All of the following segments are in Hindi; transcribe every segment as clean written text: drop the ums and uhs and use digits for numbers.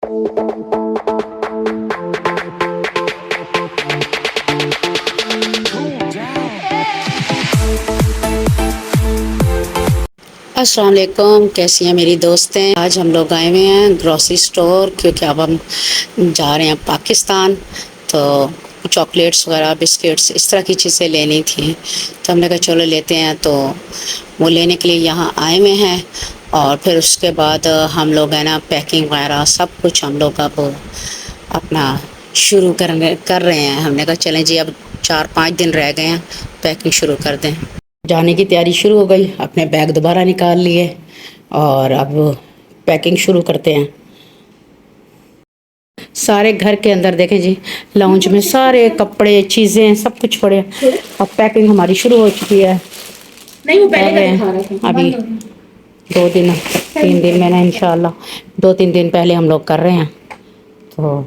अस्सलाम वालेकुम, कैसी हैं मेरी दोस्तें। आज हम लोग आए हुए हैं ग्रोसरी स्टोर, क्योंकि अब हम जा रहे हैं पाकिस्तान। तो चॉकलेट्स वगैरह, बिस्किट्स, इस तरह की चीज़ें लेनी थी, तो हमने कहा चलो लेते हैं। तो वो लेने के लिए यहाँ आए हुए हैं, और फिर उसके बाद हम लोग है ना पैकिंग वगैरह सब कुछ हम लोग अब अपना शुरू कर रहे हैं। हमने कहा चलें जी, अब 4-5 दिन रह गए हैं, पैकिंग शुरू कर दें। जाने की तैयारी शुरू हो गई, अपने बैग दोबारा निकाल लिए और अब पैकिंग शुरू करते हैं। सारे घर के अंदर देखें जी, लाउंज में सारे कपड़े, चीज़ें सब कुछ पड़े। अब पैकिंग हमारी शुरू हो चुकी है। नहीं, वो पहले अभी 2-3 दिन मैंने इंशाल्लाह 2-3 दिन पहले हम लोग कर रहे हैं। तो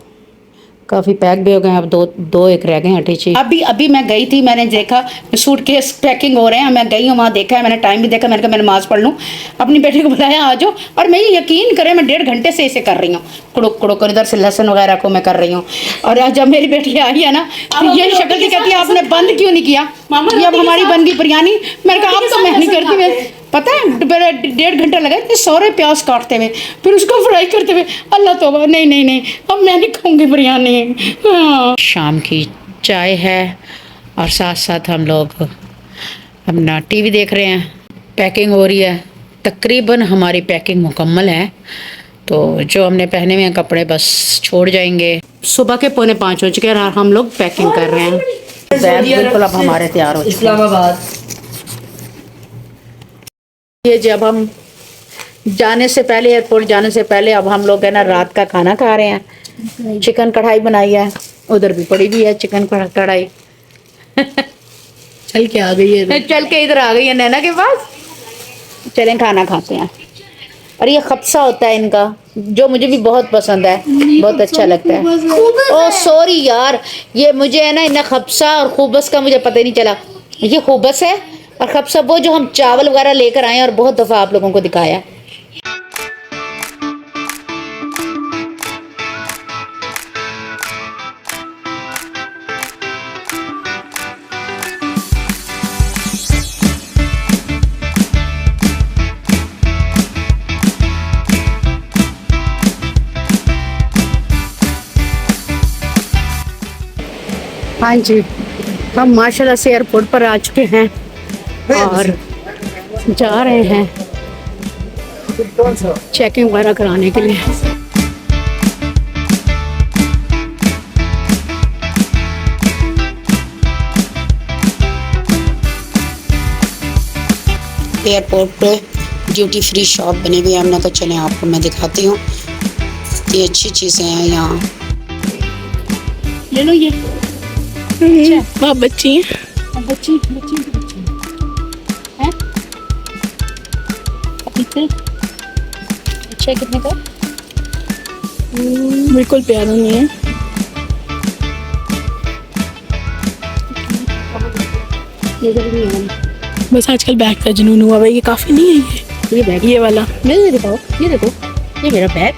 काफ़ी पैक भी हो गए, अब दो एक रह गए हैं टीची। अभी मैं गई थी, मैंने देखा सूटकेस पैकिंग हो रहे हैं, मैं गई हूँ वहाँ, देखा है मैंने, टाइम भी देखा, मैंने कहा मैं नमाज़ पढ़ लूँ। अपनी बेटी को बुलाया, आ जाओ। और मैं ये यकीन करें, मैं 1.5 घंटे से इसे कर रही हूँ, कुड़ुक कुड़ुक, इधर से लहसुन वगैरह को मैं कर रही हूँ। और आज जब मेरी बेटी आई है ना, तो ये शक्ल की कहती है आपने बंद क्यों नहीं किया। ये अब हमारी बन गई बिरयानी। मैंने कहा अब तो मैं नहीं करती। मैं पता है 1.5 घंटा लगा इतने सारे प्याज काटते हुए, फिर उसको फ्राई करते हुए। अल्लाह तौबा, नहीं, अब मैं नहीं खाऊंगी बिरयानी। हाँ। शाम की चाय है और साथ साथ हम लोग अपना टीवी देख रहे हैं। पैकिंग हो रही है, तकरीबन हमारी पैकिंग मुकम्मल है। तो जो हमने पहने हुए हैं कपड़े बस छोड़ जाएंगे। सुबह के 4:45 हो चुके हैं और हम लोग पैकिंग कर रहे हैं। बैग बिल्कुल अब हमारे तैयार हो चुके हैं। इस्लामाबाद ये जब हम जाने से पहले, एयरपोर्ट जाने से पहले, अब हम लोग है ना रात का खाना खा रहे हैं। चिकन कढ़ाई बनाई है, उधर भी पड़ी हुई है चिकन कढ़ाई। चल के आ गई है, चल के इधर आ गई है नैना के पास। चलें खाना खाते हैं। और ये खप्सा होता है इनका, जो मुझे भी बहुत पसंद है, बहुत अच्छा लगता है। ओ सॉरी यार, ये मुझे है ना इन्हें खप्सा और खूबस का मुझे पता ही नहीं चला। ये खूबस है और खप्सा वो जो हम चावल वगैरह लेकर आए और बहुत दफ़ा आप लोगों को दिखाया। हाँ जी, हम माशाल्लाह से एयरपोर्ट पर आ चुके हैं और जा रहे हैं चेकिंग वगैरह कराने के लिए। एयरपोर्ट पे ड्यूटी फ्री शॉप बनी हुई है। हमने कहा चलें आपको मैं दिखाती हूँ, ये अच्छी चीज़ें हैं यहाँ। ले लो ये। अच्छा, बच्ची हैं, बच्ची हैं। कितने? अच्छा, कितने का? बिल्कुल प्यारा नहीं है। बस आजकल बैग का जुनून हुआ भाई, ये काफी नहीं है ये बैग, ये वाला। ये देखो, ये देखो, ये मेरा बैग,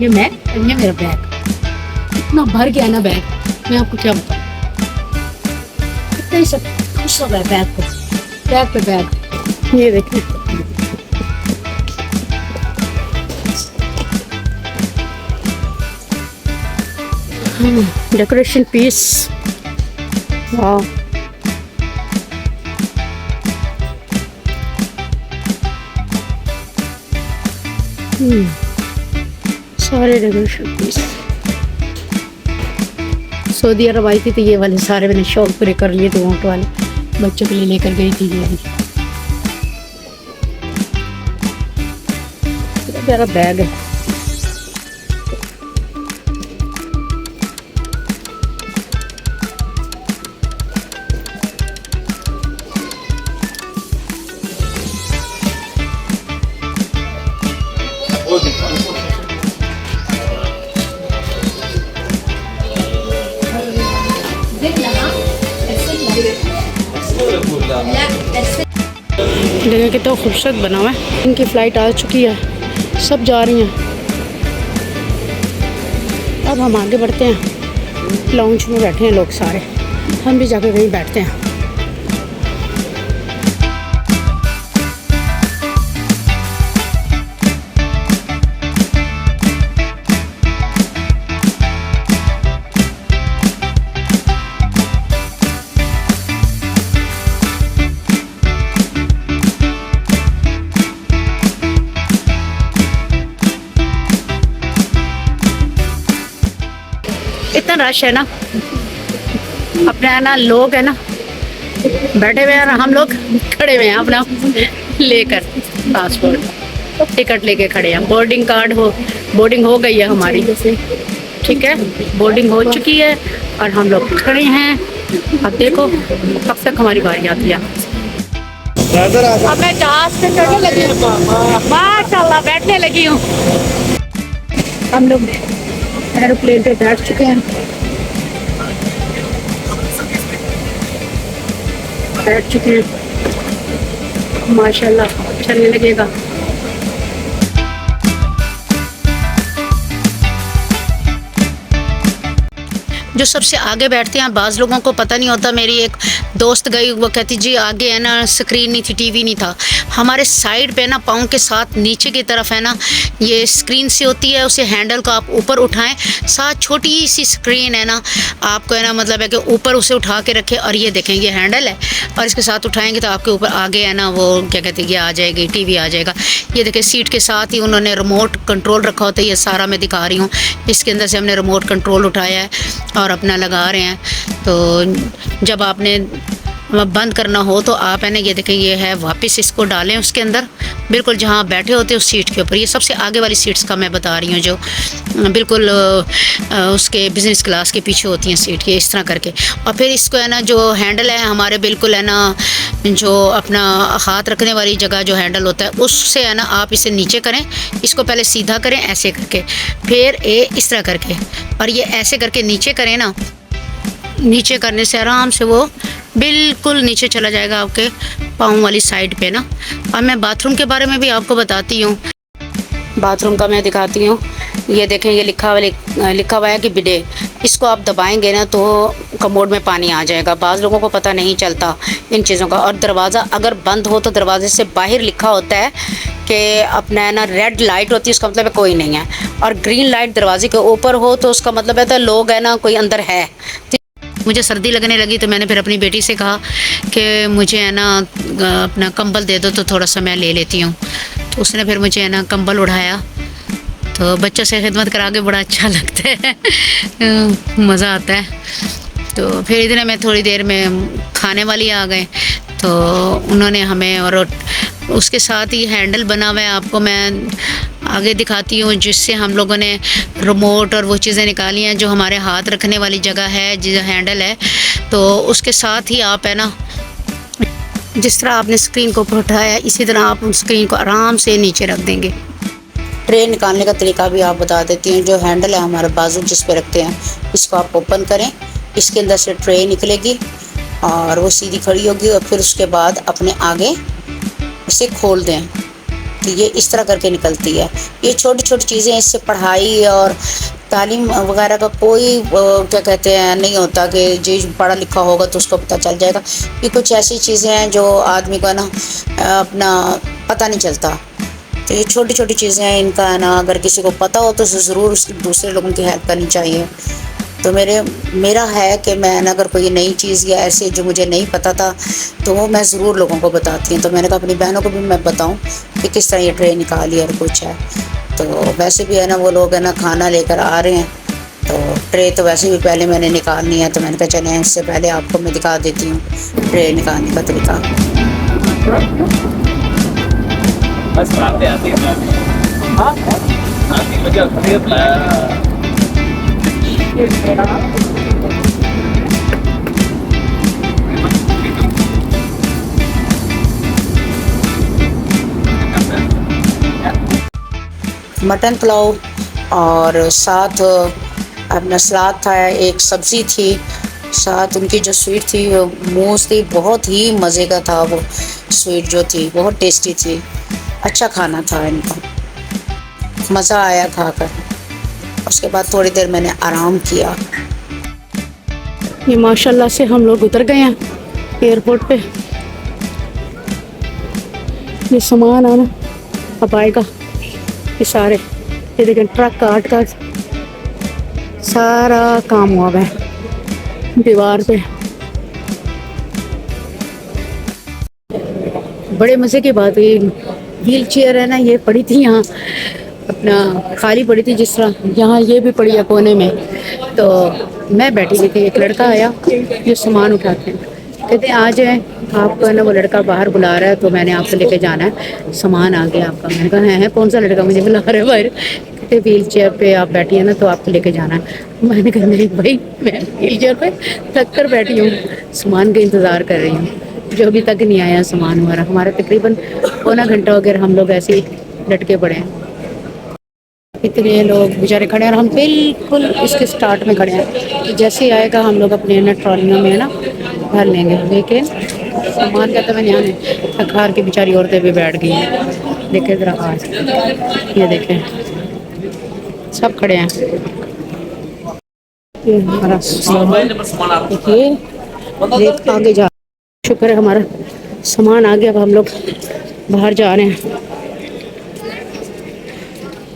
ये मेरा बैग। इतना भर गया ना बैग, मैं आपको क्या बताऊँ। इतना ही सब खुश हो गया बैग को, बैग पे बैग। ये देखिए, डेकोरेशन पीस, वाह। सारे डेकोरेशन पीस सऊदी अरब आई थी, तो ये वाले सारे मैंने शौक पूरे कर लिए थे। ऊँट वाले बच्चों के लिए लेकर गई थी। ये प्यारा बैग है। जगह कितना खूबसूरत बना हुआ है। इनकी फ़्लाइट आ चुकी है, सब जा रही हैं। अब हम आगे बढ़ते हैं। लाउंज में बैठे हैं लोग सारे, हम भी जाके कहीं बैठते हैं। इतना रश है ना, अपने है ना लोग है ना बैठे हुए हैं और हम लोग खड़े हुए हैं अपना लेकर पासपोर्ट टिकट लेके खड़े हैं। बोर्डिंग हो गई है हमारी, ठीक है, बोर्डिंग हो चुकी है और हम लोग खड़े हैं। अब देखो कब तक हमारी बारी आती है। अब मैं जहाज पे चढ़ने लगी हूँ, माशाल्लाह बैठने लगी हूँ। हम लोग एरोप्लेन पे बैठ चुके हैं, माशाल्लाह चलने लगेगा। जो सबसे आगे बैठते हैं, बाज़ लोगों को पता नहीं होता। मेरी एक दोस्त गई, वो कहती जी आगे है ना स्क्रीन नहीं थी, टीवी नहीं था। हमारे साइड पे ना पाँव के साथ नीचे की तरफ है ना ये स्क्रीन सी होती है, उसे हैंडल को आप ऊपर उठाएं, साथ छोटी सी स्क्रीन है ना, आपको है ना मतलब है कि ऊपर उसे उठा के रखें और ये देखें ये हैंडल है और इसके साथ उठाएंगे तो आपके ऊपर आगे है ना वो क्या कहते हैं ये आ जाएगी, टीवी आ जाएगा। ये देखें सीट के साथ ही उन्होंने रिमोट कंट्रोल रखा होता है, ये सारा मैं दिखा रही हूँ। इसके अंदर से हमने रिमोट कंट्रोल उठाया है और अपना लगा रहे हैं। तो जब आपने बंद करना हो तो आप है ना ये देखें ये है, वापस इसको डालें उसके अंदर, बिल्कुल जहाँ बैठे होते हैं उस सीट के ऊपर। ये सबसे आगे वाली सीट्स का मैं बता रही हूँ, जो बिल्कुल उसके बिज़नेस क्लास के पीछे होती हैं सीट के, इस तरह करके। और फिर इसको है ना जो हैंडल है हमारे बिल्कुल है ना, जो अपना हाथ रखने वाली जगह जो हैंडल होता है उससे है ना आप इसे नीचे करें, इसको पहले सीधा करें ऐसे करके, फिर इस तरह करके, और ये ऐसे करके नीचे करें ना। नीचे करने से आराम से वो बिल्कुल नीचे चला जाएगा आपके पाँव वाली साइड पे ना। और मैं बाथरूम के बारे में भी आपको बताती हूँ, बाथरूम का मैं दिखाती हूँ। ये देखें ये लिखा हुआ है कि बिडे, इसको आप दबाएंगे ना तो कमोड में पानी आ जाएगा। बाज़ लोगों को पता नहीं चलता इन चीज़ों का। और दरवाज़ा अगर बंद हो तो दरवाजे से बाहर लिखा होता है कि अपना है ना रेड लाइट होती है, उसका मतलब है कोई नहीं है, और ग्रीन लाइट दरवाजे के ऊपर हो तो उसका मतलब है तो लोग है ना कोई अंदर है। मुझे सर्दी लगने लगी तो मैंने फिर अपनी बेटी से कहा कि मुझे है ना अपना कंबल दे दो तो थोड़ा सा मैं ले लेती हूँ। तो उसने फिर मुझे है ना कंबल उड़ाया। तो बच्चों से खिदमत करा के बड़ा अच्छा लगता है, मज़ा आता है। तो फिर इधर मैं थोड़ी देर में खाने वाली आ गए तो उन्होंने हमें, और उसके साथ ही हैंडल बना हुआ है, आपको मैं आगे दिखाती हूँ, जिससे हम लोगों ने रिमोट और वो चीज़ें निकाली हैं जो हमारे हाथ रखने वाली जगह है, जो हैंडल है। तो उसके साथ ही आप है ना जिस तरह आपने स्क्रीन को उठाया इसी तरह आप उस स्क्रीन को आराम से नीचे रख देंगे। ट्रे निकालने का तरीका भी आप बता देती हैं। जो हैंडल है हमारे बाजू जिस पे रखते हैं, इसको आप ओपन करें, इसके अंदर से ट्रे निकलेगी और वो सीधी खड़ी होगी, और फिर उसके बाद अपने आगे इसे खोल दें तो ये इस तरह करके निकलती है। ये छोटी छोटी चीज़ें, इससे पढ़ाई और तालीम वगैरह का कोई क्या कहते हैं नहीं होता कि जो पढ़ा लिखा होगा तो उसको पता चल जाएगा। ये कुछ ऐसी चीज़ें हैं जो आदमी को ना अपना पता नहीं चलता। तो ये छोटी छोटी चीज़ें हैं, इनका है ना अगर किसी को पता हो तो ज़रूर दूसरे लोगों की हेल्प करनी चाहिए। तो मेरा है कि मैं अगर कोई नई चीज़ या ऐसे जो मुझे नहीं पता था तो वो मैं ज़रूर लोगों को बताती हूँ। तो मैंने कहा अपनी बहनों को भी मैं बताऊँ कि किस तरह ये ट्रे निकाली और कुछ है। तो वैसे भी है ना वो लोग है ना खाना लेकर आ रहे हैं, तो ट्रे तो वैसे भी पहले मैंने निकालनी है, तो मैंने कहा चलें इससे पहले आपको मैं दिखा देती हूँ ट्रे निकालने का तरीका। बस आते आते मटन पुलाव और साथ अपना सलाद था, एक सब्ज़ी थी, साथ उनकी जो स्वीट थी वो मूस थी, बहुत ही मज़े का था। वो स्वीट जो थी बहुत टेस्टी थी, अच्छा खाना था इनका, मज़ा आया खाकर। उसके बाद थोड़ी देर मैंने आराम किया। ये माशाल्लाह से हम लोग उतर गए हैं एयरपोर्ट पे। ये सामान आना अब आएगा, ये सारे, ये देखें ट्रक काट का सारा काम हुआ है दीवार पे। बड़े मज़े की बात हुई, व्हील चेयर है ना, ये पड़ी थी यहाँ अपना खाली पड़ी थी, जिस तरह यहाँ ये भी पड़ी है कोने में। तो मैं बैठी हुई थी, एक लड़का आया जो सामान उठाते हैं, कहते हैं आ जाए आपको है ना वो लड़का बाहर बुला रहा है, तो मैंने आपको लेके जाना है, सामान आ गया आपका। मैंने कहा है कौन सा लड़का मुझे बुला रहा है बाहर? कहते व्हील चेयर पे आप बैठी है ना तो आपको लेके जाना है। मैंने कहा नहीं भाई, मैं व्हील चेयर पे थक कर बैठी हूँ, सामान का इंतज़ार कर रही हूँ, जो अभी तक नहीं आया सामान हमारा तकरीबन पौना घंटा हो गया, हम लोग ऐसे ही लटके पड़े हैं। इतने लोग बेचारे खड़े हैं और हम बिल्कुल इसके स्टार्ट में खड़े हैं कि जैसे ही आएगा हम लोग अपने ना ट्रॉलियों में ना भर लेंगे। लेकिन सामान का तो मैं ध्यान है, थकार की बेचारी औरतें भी बैठ गई हैं। देखे ज़रा आज, ये देखें सब खड़े हैं। ये हमारा सामान देखिए, देख आगे जा, शुक्र है हमारा सामान आ गया। अब हम लोग बाहर जा रहे हैं।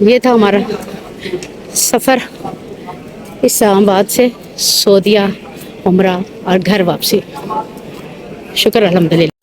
ये था हमारा सफ़र इस्लामाबाद से सऊदीया, उम्रा और घर वापसी। शुक्र अल्हम्दुलिल्लाह।